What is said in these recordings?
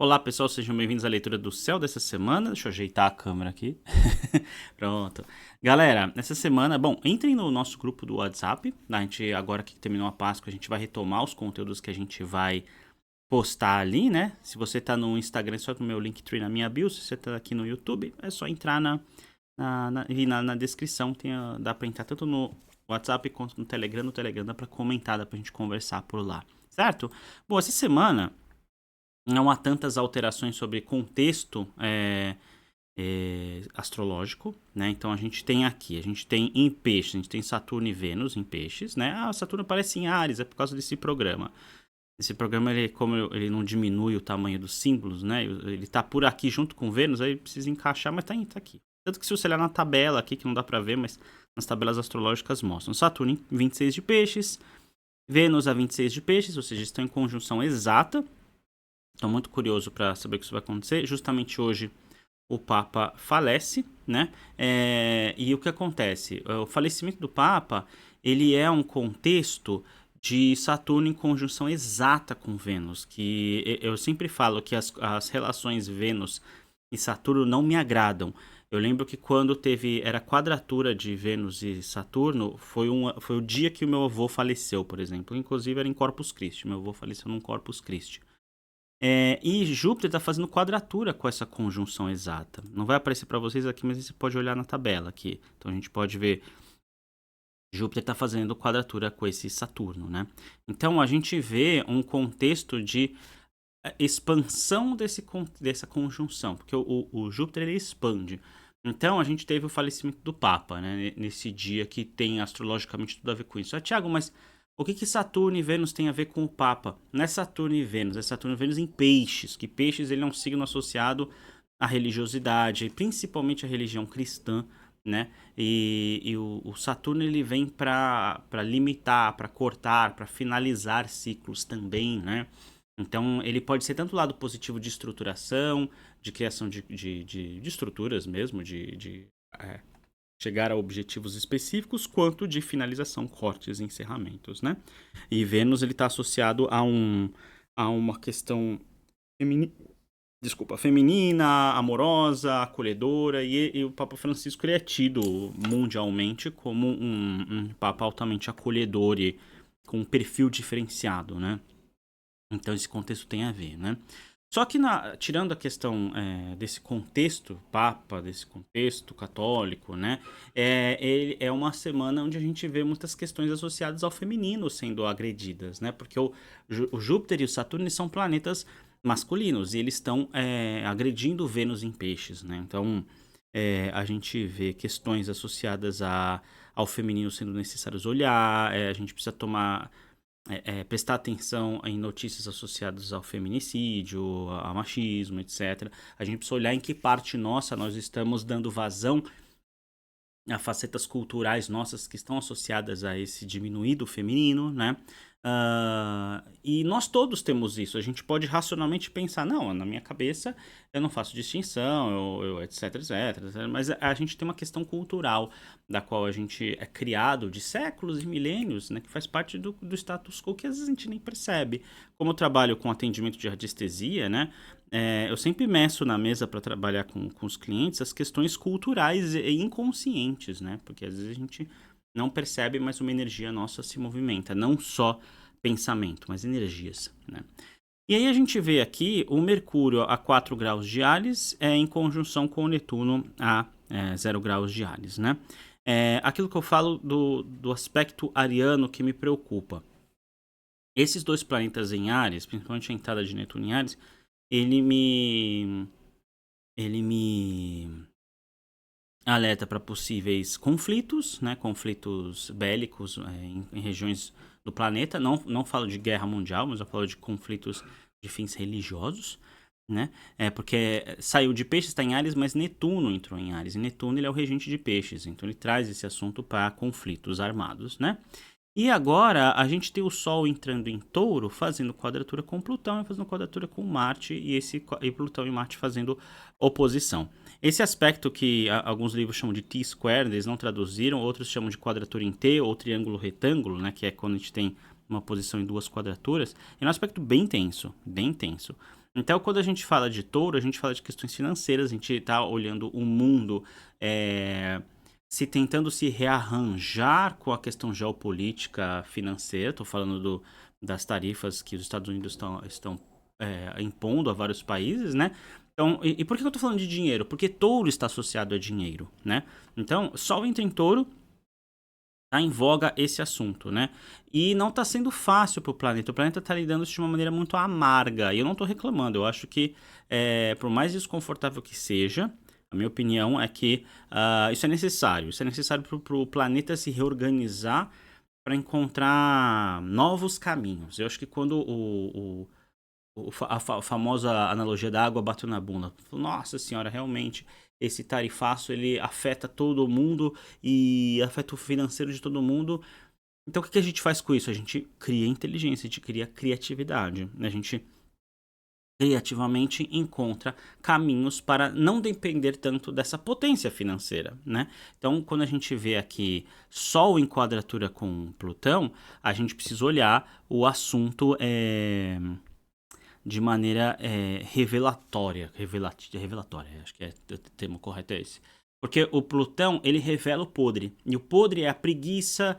Olá, pessoal, sejam bem-vindos à leitura do céu dessa semana. Deixa eu ajeitar a câmera aqui. Pronto. Galera, essa semana, bom, entrem no nosso grupo do WhatsApp. A gente, agora que terminou a Páscoa, a gente vai retomar os conteúdos que a gente vai postar ali, né? Se você tá no Instagram, é só no meu Linktree na minha bio. Se você tá aqui no YouTube, é só entrar na descrição. Dá pra entrar tanto no WhatsApp quanto no Telegram. No Telegram dá pra comentar, dá pra gente conversar por lá, certo? Bom, essa semana não há tantas alterações sobre contexto astrológico, né? Então a gente tem em peixes, a gente tem Saturno e Vênus em peixes, né? Ah, Saturno aparece em Áries, é por causa desse programa. Esse programa, como ele não diminui o tamanho dos símbolos, né? Ele tá por aqui junto com Vênus, aí precisa encaixar, mas tá aqui. Tanto que se você olhar na tabela aqui, que não dá pra ver, mas nas tabelas astrológicas mostram. Saturno em 26 de peixes, Vênus a 26 de peixes, ou seja, estão em conjunção exata. Estou muito curioso para saber o que isso vai acontecer. Justamente hoje o Papa falece, né? E o que acontece? O falecimento do Papa, ele é um contexto de Saturno em conjunção exata com Vênus, que eu sempre falo que as relações Vênus e Saturno não me agradam. Eu lembro que quando era quadratura de Vênus e Saturno, foi o dia que o meu avô faleceu, por exemplo. Inclusive era em Corpus Christi, meu avô faleceu num Corpus Christi. E Júpiter está fazendo quadratura com essa conjunção exata. Não vai aparecer para vocês aqui, mas você pode olhar na tabela aqui. Então a gente pode ver Júpiter está fazendo quadratura com esse Saturno, né? Então a gente vê um contexto de expansão dessa conjunção, porque o Júpiter ele expande. Então a gente teve o falecimento do Papa, né? Nesse dia que tem astrologicamente tudo a ver com isso. Tiago, mas o que Saturno e Vênus tem a ver com o Papa? Não é Saturno e Vênus, é Saturno e Vênus em peixes, que peixes ele é um signo associado à religiosidade, principalmente à religião cristã, né? E o Saturno ele vem para limitar, para cortar, para finalizar ciclos também, né? Então ele pode ser tanto o lado positivo de estruturação, de criação de estruturas mesmo, chegar a objetivos específicos, quanto de finalização, cortes e encerramentos, né? E Vênus ele está associado a uma questão femini, feminina, amorosa, acolhedora, e o Papa Francisco ele é tido mundialmente como um Papa altamente acolhedor e com um perfil diferenciado, né? Então esse contexto tem a ver, né? Só que tirando a questão desse contexto Papa, desse contexto católico, né? É uma semana onde a gente vê muitas questões associadas ao feminino sendo agredidas, né? Porque o Júpiter e o Saturno são planetas masculinos e eles estão agredindo Vênus em peixes, né? Então a gente vê questões associadas ao feminino sendo necessários olhar, a gente precisa prestar atenção em notícias associadas ao feminicídio, ao machismo, etc. A gente precisa olhar em que parte nossa nós estamos dando vazão a facetas culturais nossas que estão associadas a esse diminuído feminino, né? E nós todos temos isso. A gente pode racionalmente pensar, não, na minha cabeça eu não faço distinção, etc, etc. Mas a gente tem uma questão cultural da qual a gente é criado de séculos e milênios, né? Que faz parte do status quo que às vezes a gente nem percebe. Como eu trabalho com atendimento de radiestesia, né? Eu sempre meço na mesa para trabalhar com os clientes as questões culturais e inconscientes, né? Porque às vezes a gente não percebe, mas uma energia nossa se movimenta. Não só pensamento, mas energias, né? E aí a gente vê aqui o Mercúrio a 4 graus de Áries em conjunção com o Netuno a 0 graus de Áries, né? Aquilo que eu falo do aspecto ariano que me preocupa. Esses dois planetas em Áries, principalmente a entrada de Netuno em Áries, ele me alerta para possíveis conflitos, né? Conflitos bélicos em regiões do planeta. Não falo de guerra mundial, mas eu falo de conflitos de fins religiosos, né? Porque saiu de Peixes, está em Áries, mas Netuno entrou em Áries. E Netuno ele é o regente de Peixes, então ele traz esse assunto para conflitos armados, né? E agora a gente tem o Sol entrando em Touro, fazendo quadratura com Plutão e fazendo quadratura com Marte, e Plutão e Marte fazendo oposição. Esse aspecto que alguns livros chamam de T-square, eles não traduziram, outros chamam de quadratura em T ou triângulo retângulo, né, que é quando a gente tem uma posição em duas quadraturas, é um aspecto bem tenso, bem tenso. Então, quando a gente fala de touro, a gente fala de questões financeiras, a gente está olhando o mundo se tentando se rearranjar com a questão geopolítica financeira. Estou falando das tarifas que os Estados Unidos estão impondo a vários países, né? Então, e por que eu estou falando de dinheiro? Porque touro está associado a dinheiro, né? Então, Sol entra em touro, tá em voga esse assunto, né? E não tá sendo fácil pro planeta. O planeta tá lidando isso de uma maneira muito amarga. E eu não tô reclamando. Eu acho que, por mais desconfortável que seja, a minha opinião é que isso é necessário. Isso é necessário pro planeta se reorganizar para encontrar novos caminhos. Eu acho que quando a famosa analogia da água bateu na bunda. Nossa senhora, realmente, esse tarifaço, ele afeta todo mundo e afeta o financeiro de todo mundo. Então, o que a gente faz com isso? A gente cria inteligência, a gente cria criatividade, né? A gente criativamente encontra caminhos para não depender tanto dessa potência financeira, né? Então, quando a gente vê aqui Sol em quadratura com Plutão, a gente precisa olhar o assunto de maneira revelatória. Revelatória, acho que o termo correto é esse. Porque o Plutão, ele revela o podre. E o podre é a preguiça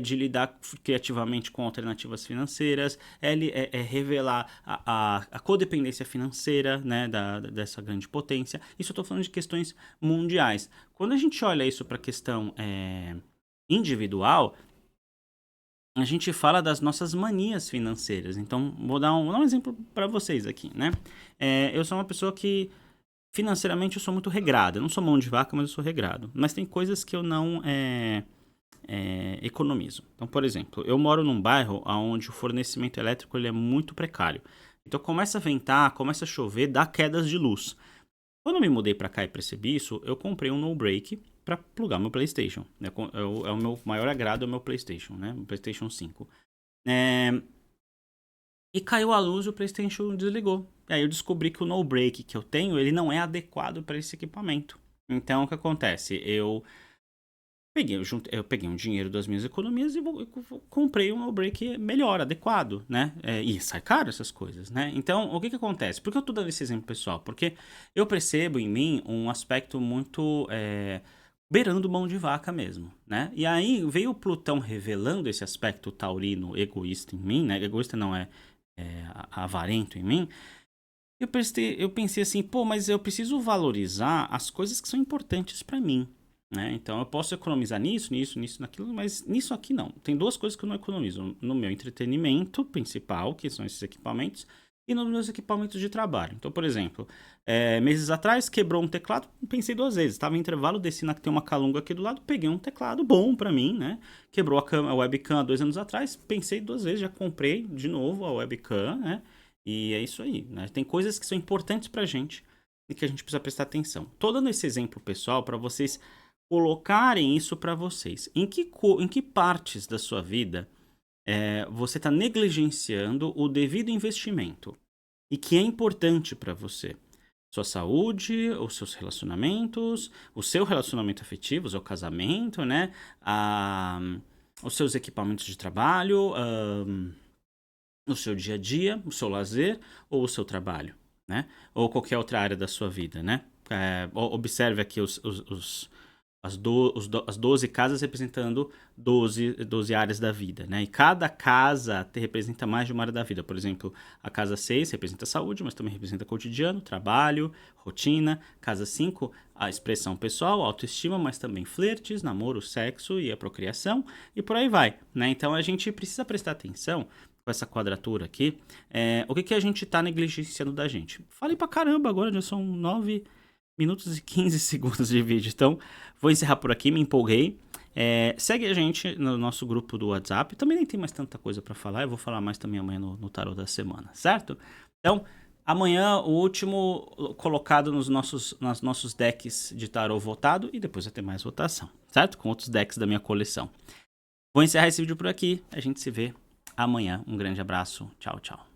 de lidar criativamente com alternativas financeiras, é revelar a codependência financeira, né, dessa grande potência. Isso eu estou falando de questões mundiais. Quando a gente olha isso para a questão individual, a gente fala das nossas manias financeiras. Então, vou dar um exemplo para vocês aqui, né? Eu sou uma pessoa que, financeiramente, eu sou muito regrado. Eu não sou mão de vaca, mas eu sou regrado. Mas tem coisas que eu não economizo. Então, por exemplo, eu moro num bairro onde o fornecimento elétrico ele é muito precário. Então, começa a ventar, começa a chover, dá quedas de luz. Quando eu me mudei para cá e percebi isso, eu comprei um no-break para plugar meu PlayStation. É o meu maior agrado, é o meu PlayStation, né? O PlayStation 5. E caiu a luz e o PlayStation desligou. E aí eu descobri que o no-break que eu tenho, ele não é adequado para esse equipamento. Então, o que acontece? Eu peguei um dinheiro das minhas economias e comprei um no-break melhor, adequado, né? E sai caro essas coisas, né? Então, o que acontece? Por que eu tô dando esse exemplo, pessoal? Porque eu percebo em mim um aspecto muito beirando mão de vaca mesmo, né? E aí veio o Plutão revelando esse aspecto taurino egoísta em mim, né? Egoísta não avarento em mim. Eu pensei assim, pô, mas eu preciso valorizar as coisas que são importantes para mim, né? Então eu posso economizar nisso, naquilo, mas nisso aqui não. Tem duas coisas que eu não economizo: no meu entretenimento principal, que são esses equipamentos, e nos meus equipamentos de trabalho. Então, por exemplo, meses atrás quebrou um teclado, pensei duas vezes. Estava em intervalo, desci na que tem uma calunga aqui do lado, peguei um teclado bom para mim, né? Quebrou a webcam há 2 anos atrás, pensei duas vezes, já comprei de novo a webcam, né? E é isso aí, né? Tem coisas que são importantes pra gente e que a gente precisa prestar atenção. Tô dando esse exemplo, pessoal, para vocês colocarem isso para vocês. Em que partes da sua vida você está negligenciando o devido investimento e que é importante para você? Sua saúde, os seus relacionamentos, o seu relacionamento afetivo, o seu casamento, né? Os seus equipamentos de trabalho, o seu dia a dia, o seu lazer ou o seu trabalho, né? Ou qualquer outra área da sua vida, né? Observe aqui as 12 casas representando 12 áreas da vida, né? E cada casa representa mais de uma área da vida. Por exemplo, a casa 6 representa a saúde, mas também representa cotidiano, trabalho, rotina. Casa 5, a expressão pessoal, autoestima, mas também flertes, namoro, sexo e a procriação. E por aí vai, né? Então a gente precisa prestar atenção com essa quadratura aqui. O que a gente tá negligenciando da gente? Falei pra caramba agora, já são 9 minutos e 15 segundos de vídeo. Então, vou encerrar por aqui, me empolguei. Segue a gente no nosso grupo do WhatsApp. Também nem tem mais tanta coisa para falar. Eu vou falar mais também amanhã no tarô da semana, certo? Então, amanhã o último colocado nos nossos decks de tarô votado. E depois vai ter mais votação, certo? Com outros decks da minha coleção. Vou encerrar esse vídeo por aqui. A gente se vê amanhã. Um grande abraço. Tchau, tchau.